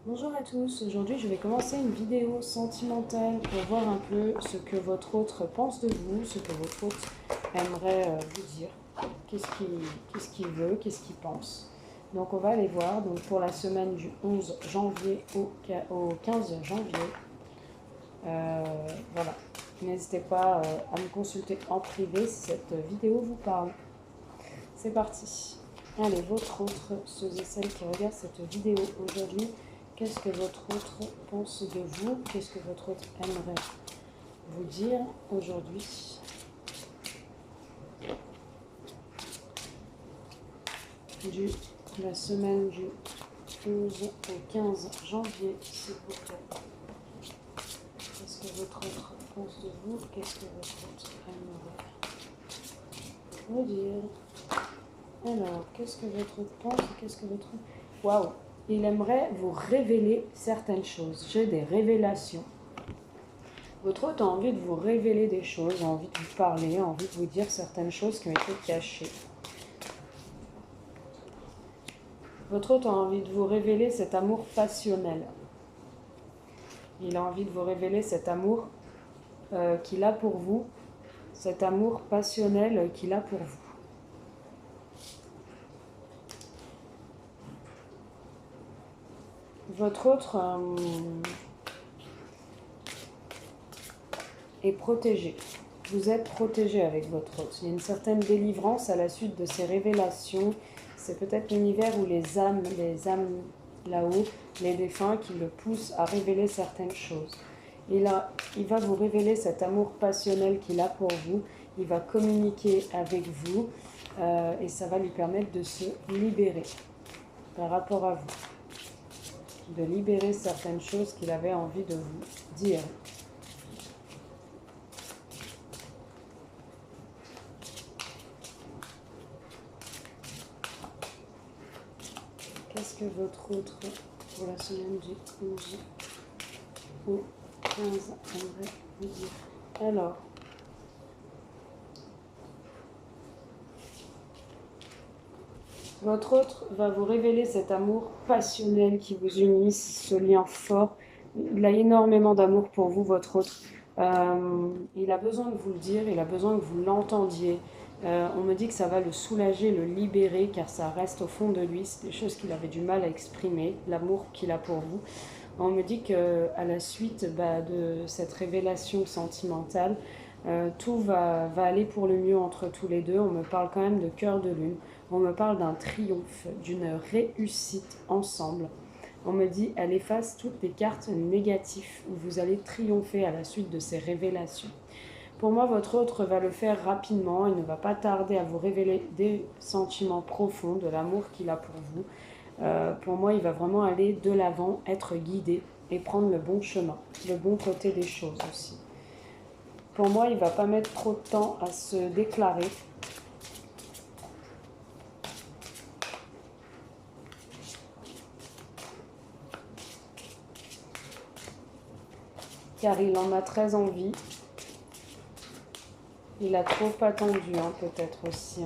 Bonjour à tous, aujourd'hui je vais commencer une vidéo sentimentale pour voir un peu ce que votre autre pense de vous, ce que votre autre aimerait vous dire, qu'est-ce qu'il veut, qu'est-ce qu'il pense. Donc on va aller voir donc pour la semaine du 11 janvier au 15 janvier. Voilà, n'hésitez pas à me consulter en privé si cette vidéo vous parle. C'est parti. Allez, votre autre, ceux et celles qui regardent cette vidéo aujourd'hui, qu'est-ce que votre autre pense de vous? Qu'est-ce que votre autre aimerait vous dire aujourd'hui? La semaine du 11 au 15 janvier, s'il vous plaît. Qu'est-ce que votre autre pense de vous? Qu'est-ce que votre autre aimerait vous dire? Alors, qu'est-ce que votre autre pense? Qu'est-ce que votre... Waouh! Il aimerait vous révéler certaines choses. J'ai des révélations. Votre hôte a envie de vous révéler des choses, a envie de vous parler, a envie de vous dire certaines choses qui ont été cachées. Votre hôte a envie de vous révéler cet amour passionnel. Il a envie de vous révéler cet amour qu'il a pour vous, cet amour passionnel qu'il a pour vous. Votre autre est protégé. Vous êtes protégé avec votre hôte. Il y a une certaine délivrance à la suite de ces révélations. C'est peut-être l'univers où les âmes là-haut, les défunts, qui le poussent à révéler certaines choses. Il va vous révéler cet amour passionnel qu'il a pour vous. Il va communiquer avec vous et ça va lui permettre de se libérer par rapport à vous. De libérer certaines choses qu'il avait envie de vous dire. Qu'est-ce que votre autre, pour la semaine du 11 au 15, aimerait vous dire? Alors, votre autre va vous révéler cet amour passionnel qui vous unit, ce lien fort. Il a énormément d'amour pour vous, votre autre. Il a besoin de vous le dire, il a besoin que vous l'entendiez. On me dit que ça va le soulager, le libérer, car ça reste au fond de lui. C'est des choses qu'il avait du mal à exprimer, l'amour qu'il a pour vous. On me dit qu'à la suite de cette révélation sentimentale, tout va aller pour le mieux entre tous les deux. On me parle quand même de cœur de lune. On me parle d'un triomphe, d'une réussite ensemble. On me dit, elle efface toutes les cartes négatives où vous allez triompher à la suite de ces révélations. Pour moi, votre autre va le faire rapidement. Il ne va pas tarder à vous révéler des sentiments profonds, de l'amour qu'il a pour vous. Pour moi, il va vraiment aller de l'avant, être guidé et prendre le bon chemin, le bon côté des choses aussi. Pour moi, il ne va pas mettre trop de temps à se déclarer. Car il en a très envie. Il a trop attendu, peut-être aussi.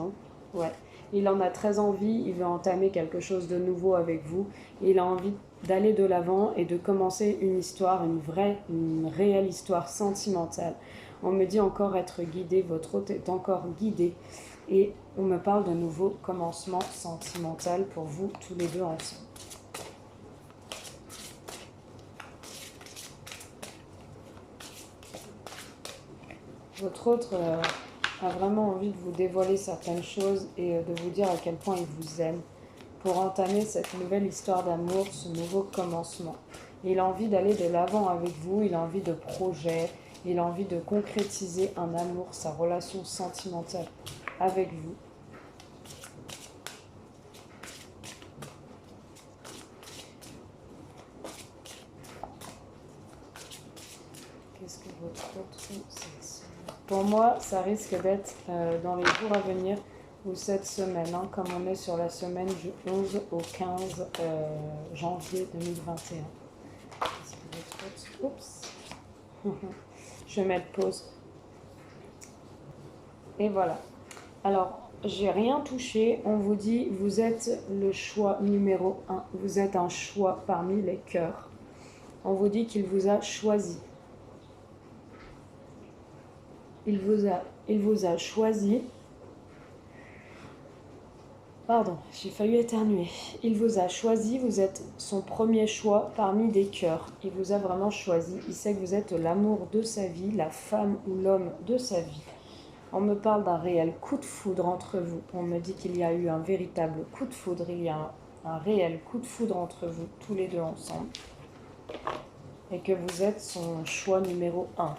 Ouais. Il en a très envie, il veut entamer quelque chose de nouveau avec vous. Il a envie d'aller de l'avant et de commencer une histoire, une réelle histoire sentimentale. On me dit encore être guidé, votre hôte est encore guidé. Et on me parle de nouveau commencement sentimental pour vous tous les deux ensemble. Votre autre a vraiment envie de vous dévoiler certaines choses et de vous dire à quel point il vous aime pour entamer cette nouvelle histoire d'amour, ce nouveau commencement. Il a envie d'aller de l'avant avec vous, il a envie de projets, il a envie de concrétiser un amour, sa relation sentimentale avec vous. Qu'est-ce que votre autre... Pour moi, ça risque d'être dans les jours à venir ou cette semaine, comme on est sur la semaine du 11 au 15 janvier 2021. Oups. Je vais mettre pause. Et voilà. Alors, j'ai rien touché. On vous dit, vous êtes le choix numéro 1. Vous êtes un choix parmi les cœurs. On vous dit qu'il vous a choisi. Il vous a choisi. Pardon, j'ai failli éternuer. Il vous a choisi, vous êtes son premier choix parmi des cœurs. Il vous a vraiment choisi. Il sait que vous êtes l'amour de sa vie, la femme ou l'homme de sa vie. On me parle d'un réel coup de foudre entre vous. On me dit qu'il y a eu un véritable coup de foudre. Il y a un réel coup de foudre entre vous, tous les deux ensemble. Et que vous êtes son choix numéro 1.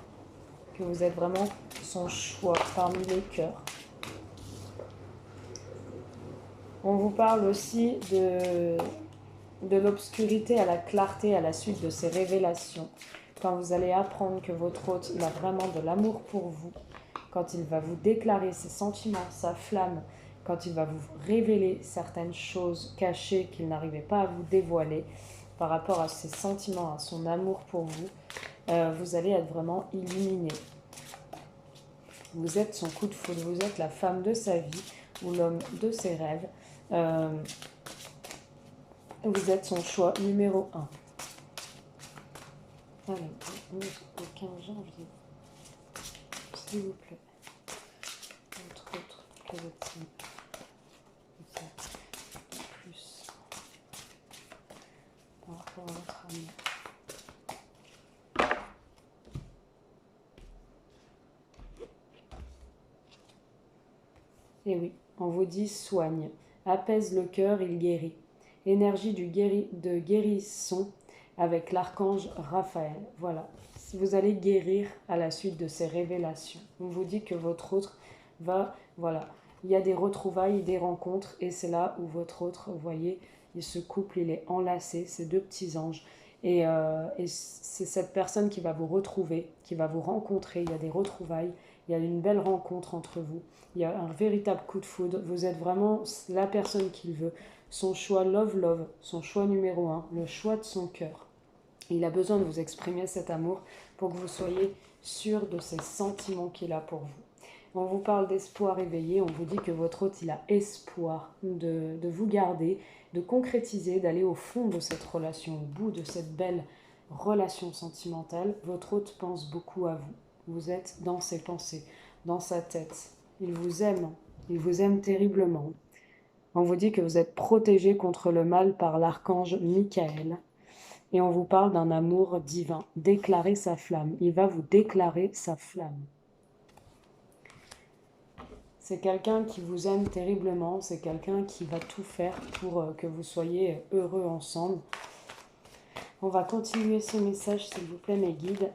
Que vous êtes vraiment son choix parmi les cœurs. On vous parle aussi de l'obscurité à la clarté à la suite de ces révélations. Quand vous allez apprendre que votre hôte, il a vraiment de l'amour pour vous, quand il va vous déclarer ses sentiments, sa flamme, quand il va vous révéler certaines choses cachées qu'il n'arrivait pas à vous dévoiler par rapport à ses sentiments, à son amour pour vous, vous allez être vraiment illuminé. Vous êtes son coup de foudre, vous êtes la femme de sa vie ou l'homme de ses rêves. Vous êtes son choix numéro 1. Alors, le 15 janvier, s'il vous plaît. Entre autres, que votre plus par rapport à votre amour. Et oui, on vous dit soigne, apaise le cœur, il guérit. Énergie de guérison avec l'archange Raphaël. Voilà, vous allez guérir à la suite de ces révélations. On vous dit que votre autre va, voilà, il y a des retrouvailles, des rencontres, et c'est là où votre autre, vous voyez, ce couple, il est enlacé, ces deux petits anges. Et c'est cette personne qui va vous retrouver, qui va vous rencontrer, il y a des retrouvailles, il y a une belle rencontre entre vous, il y a un véritable coup de foudre, vous êtes vraiment la personne qu'il veut, son choix love, son choix numéro 1, le choix de son cœur. Il a besoin de vous exprimer cet amour pour que vous soyez sûr de ces sentiments qu'il a pour vous. On vous parle d'espoir éveillé, on vous dit que votre hôte, il a espoir de vous garder, de concrétiser, d'aller au fond de cette relation, au bout de cette belle relation sentimentale. Votre hôte pense beaucoup à vous. Vous êtes dans ses pensées, dans sa tête. Il vous aime terriblement. On vous dit que vous êtes protégé contre le mal par l'archange Michael. Et on vous parle d'un amour divin. Déclarez sa flamme. Il va vous déclarer sa flamme. C'est quelqu'un qui vous aime terriblement. C'est quelqu'un qui va tout faire pour que vous soyez heureux ensemble. On va continuer ce message, s'il vous plaît, mes guides.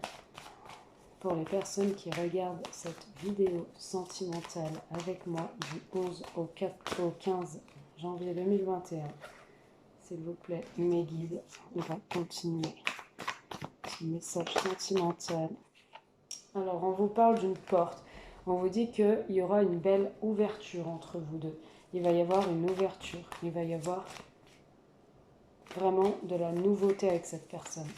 Pour les personnes qui regardent cette vidéo sentimentale avec moi du 11 au 15 janvier 2021. S'il vous plaît, mes guides, on va continuer ce message sentimental. Alors, on vous parle d'une porte. On vous dit qu'il y aura une belle ouverture entre vous deux. Il va y avoir une ouverture. Il va y avoir vraiment de la nouveauté avec cette personne.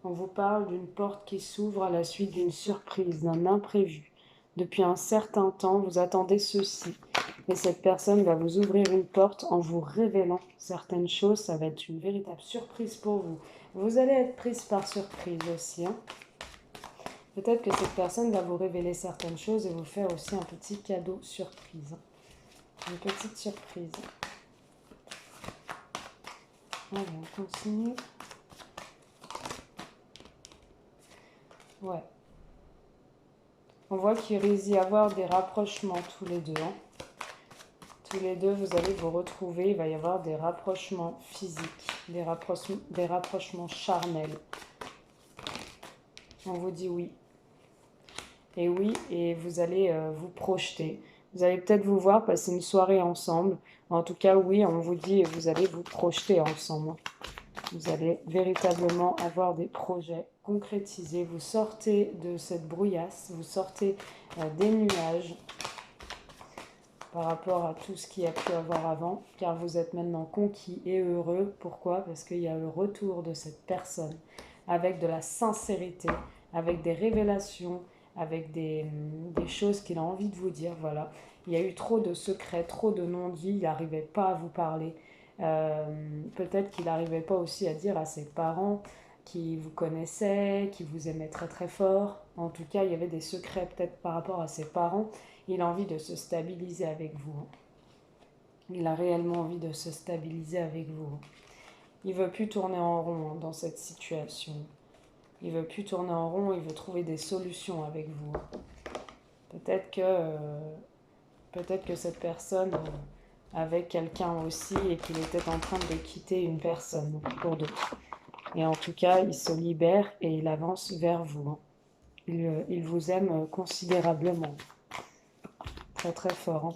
On vous parle d'une porte qui s'ouvre à la suite d'une surprise, d'un imprévu. Depuis un certain temps, vous attendez ceci. Et cette personne va vous ouvrir une porte en vous révélant certaines choses. Ça va être une véritable surprise pour vous. Vous allez être prise par surprise aussi. Peut-être que cette personne va vous révéler certaines choses et vous faire aussi un petit cadeau surprise. Une petite surprise. Allez, on continue. Ouais. On voit qu'il risque d'y avoir des rapprochements tous les deux. Tous les deux, vous allez vous retrouver. Il va y avoir des rapprochements physiques, des rapprochements charnels. On vous dit oui. Et oui, et vous allez vous projeter. Vous allez peut-être vous voir passer une soirée ensemble. En tout cas, oui, on vous dit, vous allez vous projeter ensemble. Vous allez véritablement avoir des projets concrétisés. Vous sortez de cette brouillasse, vous sortez des nuages par rapport à tout ce qu'il y a pu avoir avant, car vous êtes maintenant conquis et heureux. Pourquoi? Parce qu'il y a le retour de cette personne avec de la sincérité, avec des révélations, avec des choses qu'il a envie de vous dire. Voilà. Il y a eu trop de secrets, trop de non-dits, il n'arrivait pas à vous parler. Euh, Peut-être qu'il n'arrivait pas aussi à dire à ses parents qui vous connaissaient, qui vous aimaient très très fort. En tout cas, il y avait des secrets peut-être par rapport à ses parents. Il a envie de se stabiliser avec vous. Il a réellement envie de se stabiliser avec vous. Il veut plus tourner en rond dans cette situation. Il veut plus tourner en rond, il veut trouver des solutions avec vous. Peut-être que, euh, peut-être que cette personne avait quelqu'un aussi et qu'il était en train de quitter une personne pour d'autres. Et en tout cas, il se libère et il avance vers vous. Il vous aime considérablement. Très très fort.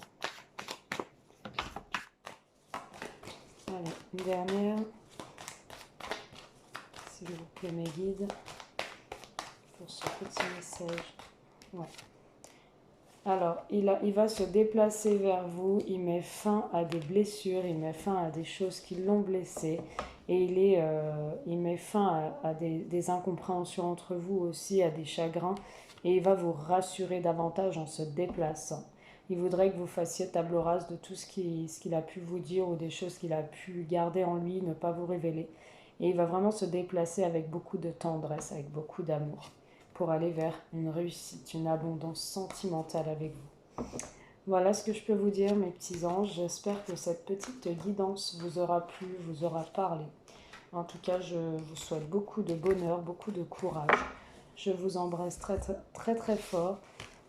Allez, une dernière. S'il vous plaît, mes guides, pour ce petit message. Ouais. Alors, il va se déplacer vers vous, il met fin à des blessures, il met fin à des choses qui l'ont blessé, et il met fin à des incompréhensions entre vous aussi, à des chagrins, et il va vous rassurer davantage en se déplaçant. Il voudrait que vous fassiez table rase de tout ce qu'il a pu vous dire ou des choses qu'il a pu garder en lui, ne pas vous révéler. Et il va vraiment se déplacer avec beaucoup de tendresse, avec beaucoup d'amour, pour aller vers une réussite, une abondance sentimentale avec vous. Voilà ce que je peux vous dire, mes petits anges. J'espère que cette petite guidance vous aura plu, vous aura parlé. En tout cas, je vous souhaite beaucoup de bonheur, beaucoup de courage. Je vous embrasse très très très, très fort.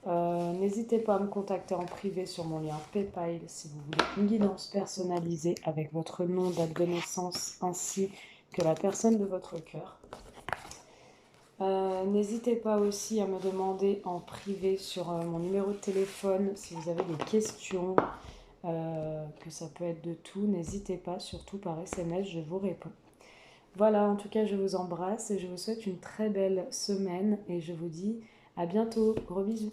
N'hésitez pas à me contacter en privé sur mon lien PayPal si vous voulez une guidance personnalisée avec votre nom, date de naissance ainsi que la personne de votre cœur. N'hésitez pas aussi à me demander en privé sur mon numéro de téléphone si vous avez des questions, que ça peut être de tout. N'hésitez pas, surtout par SMS, je vous réponds. Voilà, en tout cas, je vous embrasse et je vous souhaite une très belle semaine et je vous dis à bientôt. Gros bisous.